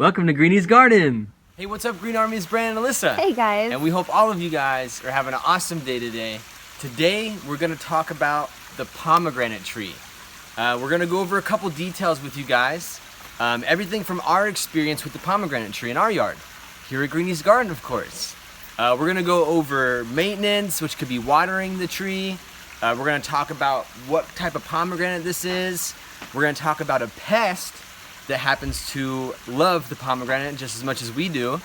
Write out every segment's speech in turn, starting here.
Welcome to Greenies Garden. Hey, what's up, Green Army's Brandon and Alyssa? Hey guys. And we hope all of you guys are having an awesome day today. Today, we're gonna talk about the pomegranate tree. We're gonna go over a couple details with you guys. Everything from our experience with the pomegranate tree in our yard. Here at Greenies Garden, of course. We're gonna go over maintenance, which could be watering the tree. We're gonna talk about what type of pomegranate this is. We're gonna talk about a pest that happens to love the pomegranate just as much as we do.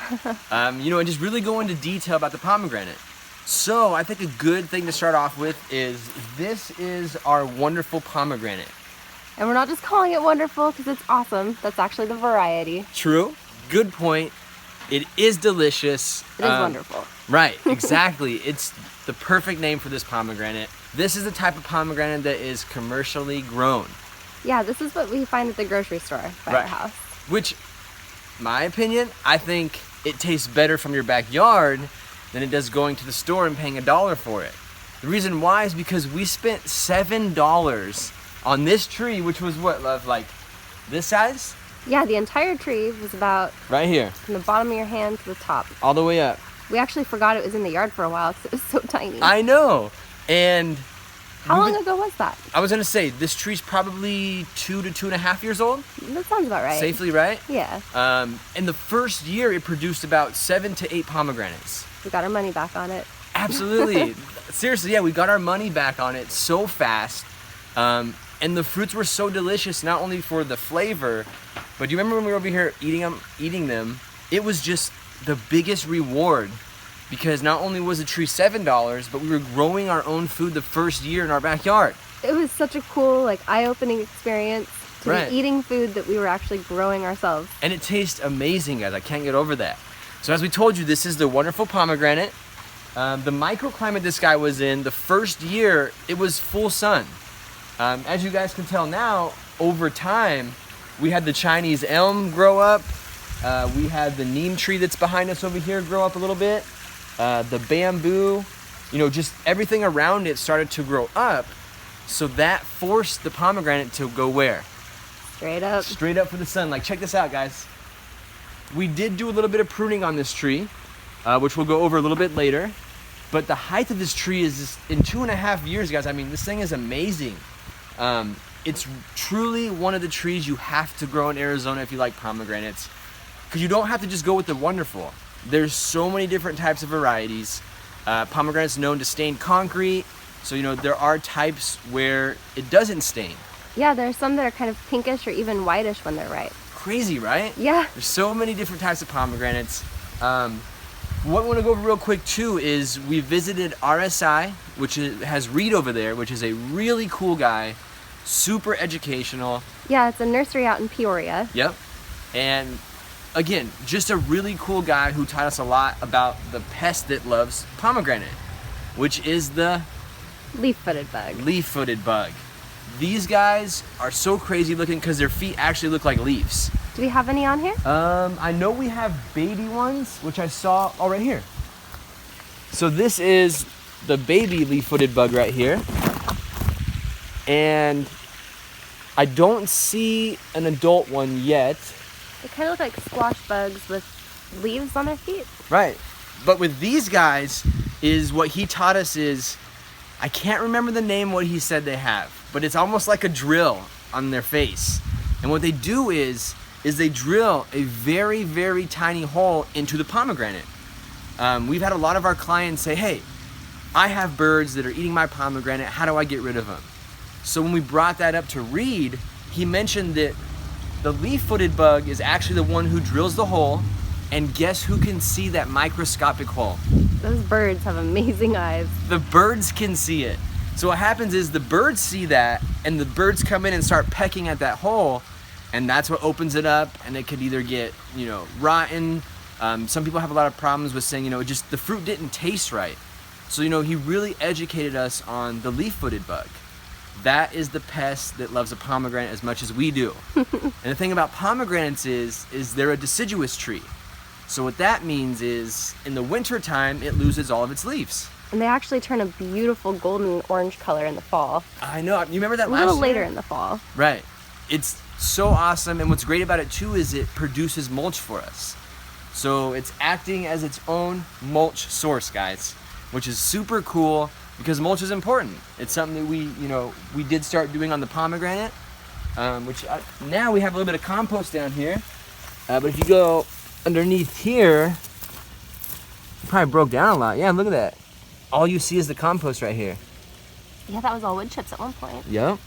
And just really go into detail about the pomegranate. So I think a good thing to start off with is this is our wonderful pomegranate. And we're not just calling it wonderful because it's awesome. That's actually the variety. True. Good point. It is delicious. It is wonderful. Right, exactly. It's the perfect name for this pomegranate. This is the type of pomegranate that is commercially grown. Yeah, this is what we find at the grocery store by our house. Which, my opinion, I think it tastes better from your backyard than it does going to the store and paying $1 for it. The reason why is because we spent $7 on this tree, which was what, love, like this size? Yeah, the entire tree was about right here, from the bottom of your hand to the top. all the way up. We actually forgot it was in the yard for a while because it was so tiny. I know. And how long ago was that? I was gonna say this tree's probably 2 to 2.5 years old. That sounds about right. Safely, right? Yeah. In the first year, it produced about 7 to 8 pomegranates. We got our money back on it. Absolutely. Seriously, yeah, we got our money back on it so fast. And the fruits were so delicious, not only for the flavor, but do you remember when we were over here eating them? It was just the biggest reward. Because not only was the tree $7, but we were growing our own food the first year in our backyard. It was such a cool, eye-opening experience to be eating food that we were actually growing ourselves. And it tastes amazing, guys. I can't get over that. So as we told you, this is the wonderful pomegranate. The microclimate this guy was in, the first year, it was full sun. As you guys can tell now, over time, we had the Chinese elm grow up. We had the neem tree that's behind us over here grow up a little bit. The bamboo, just everything around it started to grow up. So that forced the pomegranate to go where? Straight up. Straight up for the sun. Check this out, guys. We did do a little bit of pruning on this tree, which we'll go over a little bit later. But the height of this tree is just, in 2.5 years, guys, I mean, this thing is amazing. It's truly one of the trees you have to grow in Arizona if you like pomegranates. Because you don't have to just go with the wonderful. There's so many different types of varieties. Pomegranate's known to stain concrete, so there are types where it doesn't stain. Yeah, there's some that are kind of pinkish or even whitish when they're ripe. Crazy, right? Yeah. There's so many different types of pomegranates. What we want to go over real quick too is we visited RSI, which has Reed over there, which is a really cool guy, super educational. Yeah, it's a nursery out in Peoria. Yep. And again, just a really cool guy who taught us a lot about the pest that loves pomegranate, which is the leaf-footed bug. Leaf-footed bug. These guys are so crazy looking because their feet actually look like leaves. Do we have any on here? I know we have baby ones, which I saw right here. So this is the baby leaf-footed bug right here. And I don't see an adult one yet. They kind of look like squash bugs with leaves on their feet. Right. But with these guys, is what he taught us is, I can't remember the name what he said they have, but it's almost like a drill on their face. And what they do is they drill a very, very tiny hole into the pomegranate. We've had a lot of our clients say, hey, I have birds that are eating my pomegranate. How do I get rid of them? So when we brought that up to Reed, he mentioned that the leaf-footed bug is actually the one who drills the hole, and guess who can see that microscopic hole? Those birds have amazing eyes. The birds can see it. So what happens is the birds see that, and the birds come in and start pecking at that hole, and that's what opens it up, and it could either get, rotten. Some people have a lot of problems with saying, just the fruit didn't taste right. So, he really educated us on the leaf-footed bug. That is the pest that loves a pomegranate as much as we do. And the thing about pomegranates is they're a deciduous tree. So what that means is in the winter time, it loses all of its leaves. And they actually turn a beautiful golden orange color in the fall. I know. You remember that last year? A little year? later in the fall. Right. It's so awesome. And what's great about it too is it produces mulch for us. So it's acting as its own mulch source, guys, which is super cool because mulch is important. It's something that we did start doing on the pomegranate, now we have a little bit of compost down here. But if you go underneath here, it probably broke down a lot. Yeah, look at that. All you see is the compost right here. Yeah, that was all wood chips at one point. Yep.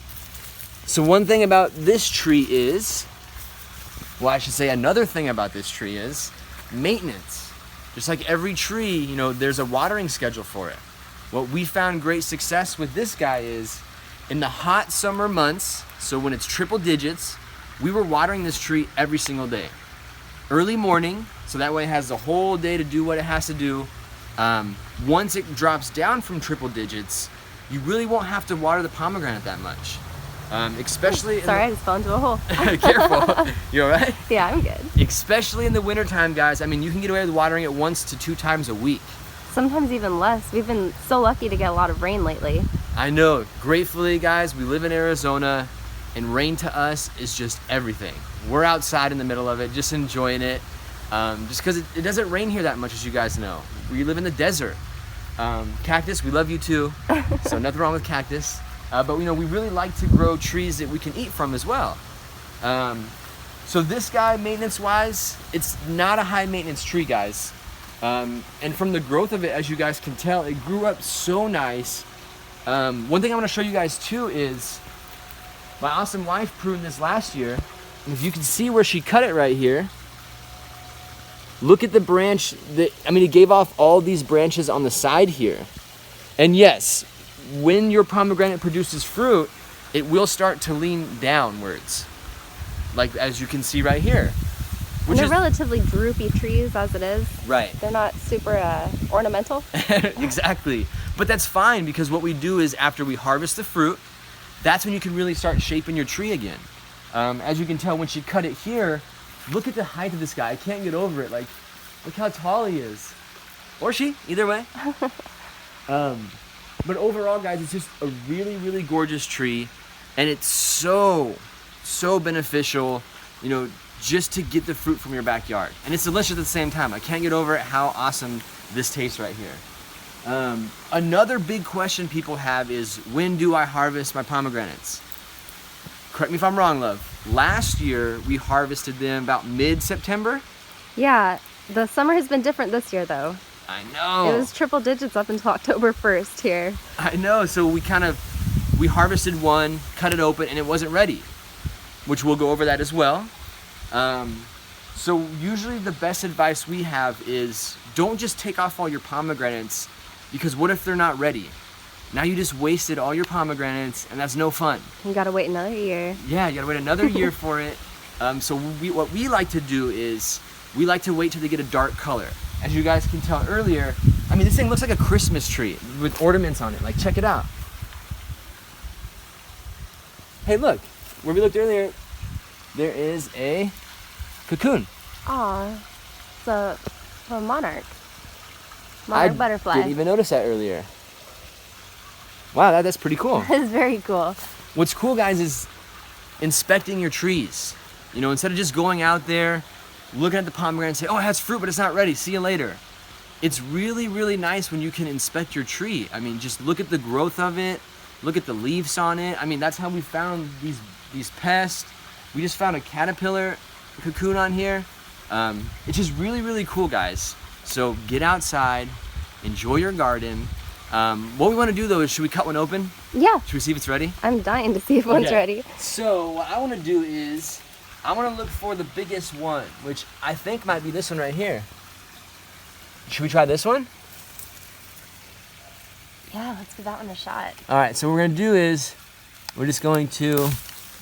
So one thing about this tree is, well, I should say another thing about this tree is maintenance. Just like every tree, there's a watering schedule for it. What we found great success with this guy is in the hot summer months, so when it's triple digits, we were watering this tree every single day. Early morning, so that way it has the whole day to do what it has to do. Once it drops down from triple digits, you really won't have to water the pomegranate that much. Especially Sorry, I just fell into a hole. Careful. You all right? Yeah, I'm good. Especially in the wintertime, guys. I mean, you can get away with watering it 1 to 2 times a week. Sometimes even less. We've been so lucky to get a lot of rain lately. I know. Gratefully, guys, we live in Arizona, and rain to us is just everything. We're outside in the middle of it, just enjoying it. Just because it doesn't rain here that much, as you guys know. We live in the desert. Cactus, we love you too. So nothing wrong with cactus. But we really like to grow trees that we can eat from as well. So this guy, maintenance-wise, it's not a high-maintenance tree, guys. And from the growth of it, as you guys can tell, it grew up so nice. One thing I want to show you guys too is my awesome wife pruned this last year. And if you can see where she cut it right here, look at the branch it gave off all these branches on the side here. And yes, when your pomegranate produces fruit, it will start to lean downwards, like as you can see right here. And they're relatively droopy trees as it is. Right. They're not super ornamental. Exactly. But that's fine because what we do is after we harvest the fruit, that's when you can really start shaping your tree again. As you can tell when she cut it here, look at the height of this guy. I can't get over it. Like, look how tall he is. Or she, either way. But overall, guys, it's just a really, really gorgeous tree. And it's so beneficial, just to get the fruit from your backyard. And it's delicious at the same time. I can't get over it how awesome this tastes right here. Another big question people have is, when do I harvest my pomegranates? Correct me if I'm wrong, love. Last year, we harvested them about mid-September. Yeah, the summer has been different this year, though. I know. It was triple digits up until October 1st here. I know, so we harvested one, cut it open, and it wasn't ready, which we'll go over that as well. So usually the best advice we have is don't just take off all your pomegranates, because what if they're not ready? Now you just wasted all your pomegranates, and that's no fun. You gotta wait another year. Yeah, you gotta wait another year for it. So what we like to do is we like to wait till they get a dark color. As you guys can tell earlier, this thing looks like a Christmas tree with ornaments on it. Like, check it out. Hey, look, where we looked earlier, there is a cocoon. Aw, it's a monarch. Monarch butterfly. I didn't even notice that earlier. Wow, that's pretty cool. That's very cool. What's cool, guys, is inspecting your trees. Instead of just going out there, looking at the pomegranate and say, oh, it has fruit, but it's not ready. See you later. It's really, really nice when you can inspect your tree. Just look at the growth of it. Look at the leaves on it. That's how we found these pests. We just found a caterpillar cocoon on here. It's just really, really cool, guys. So get outside, enjoy your garden. What we want to do, though, is should we cut one open? Yeah. Should we see if it's ready? I'm dying to see if one's ready. So what I want to do is I want to look for the biggest one, which I think might be this one right here. Should we try this one? Yeah, let's give that one a shot. All right, so what we're going to do is we're just going to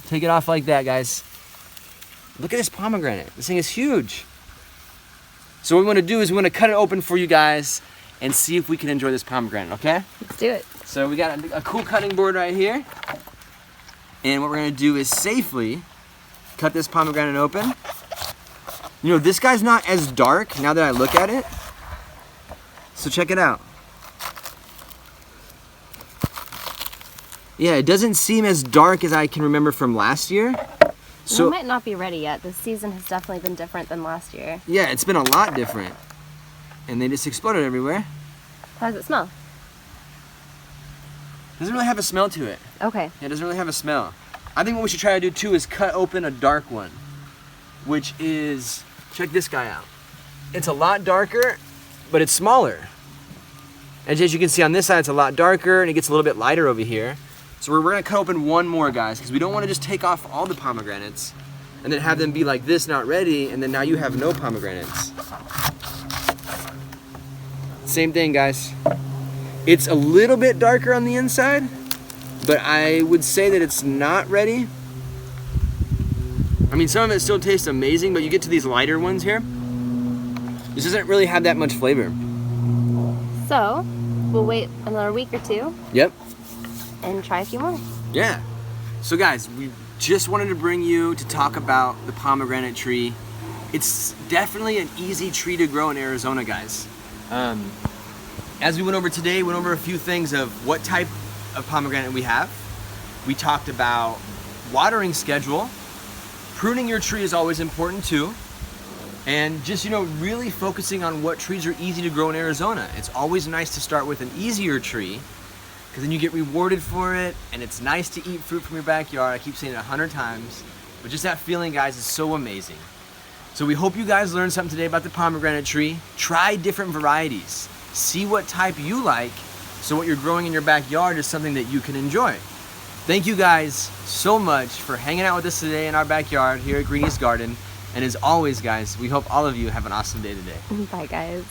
take it off like that, guys. Look at this pomegranate. This thing is huge. So what we want to do is we want to cut it open for you guys and see if we can enjoy this pomegranate, okay? Let's do it. So we got a cool cutting board right here. And what we're going to do is safely cut this pomegranate open. This guy's not as dark now that I look at it. So check it out. Yeah, it doesn't seem as dark as I can remember from last year. So they might not be ready yet. This season has definitely been different than last year. Yeah, it's been a lot different. And they just exploded everywhere. How does it smell? Doesn't really have a smell to it. Okay. Yeah, it doesn't really have a smell. I think what we should try to do too is cut open a dark one, which is, check this guy out. It's a lot darker, but it's smaller. And as you can see on this side, it's a lot darker and it gets a little bit lighter over here. So we're gonna cut open one more, guys, because we don't wanna just take off all the pomegranates and then have them be like this, not ready, and then now you have no pomegranates. Same thing, guys. It's a little bit darker on the inside, but I would say that it's not ready. I mean, some of it still tastes amazing, but you get to these lighter ones here, this doesn't really have that much flavor. So, we'll wait another week or two. Yep. And try a few more. Yeah. So guys, we just wanted to bring you to talk about the pomegranate tree. It's definitely an easy tree to grow in Arizona, guys. As we went over today, we went over a few things of what type of pomegranate we have. We talked about watering schedule. Pruning your tree is always important too. And just, really focusing on what trees are easy to grow in Arizona. It's always nice to start with an easier tree because then you get rewarded for it, and it's nice to eat fruit from your backyard. I keep saying it 100 times, but just that feeling, guys, is so amazing. So we hope you guys learned something today about the pomegranate tree. Try different varieties. See what type you like, so what you're growing in your backyard is something that you can enjoy. Thank you guys so much for hanging out with us today in our backyard here at Greenies Garden. And as always, guys, we hope all of you have an awesome day today. Bye, guys.